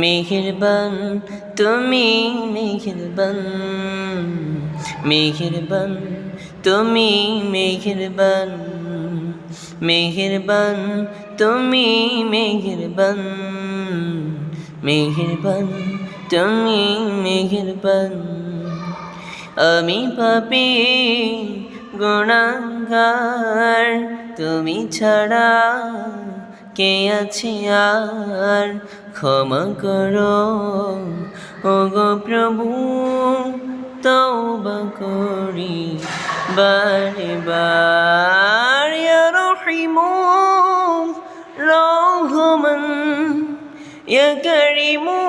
মেহেরবান তুমি মেহেরবান, মেহেরবান তুমি মেহেরবান, মেহেরবান তুমি মেহেরবান, মেহেরবান তুমি মেহেরবান। আমি পাপী গুনাহগার, তুমি ছাড়া কে আছে আর, ক্ষমা করো ওগো প্রভু, তওবা করি বারে বার। ইয়া রহিমু রহমান, ইয়া করিমু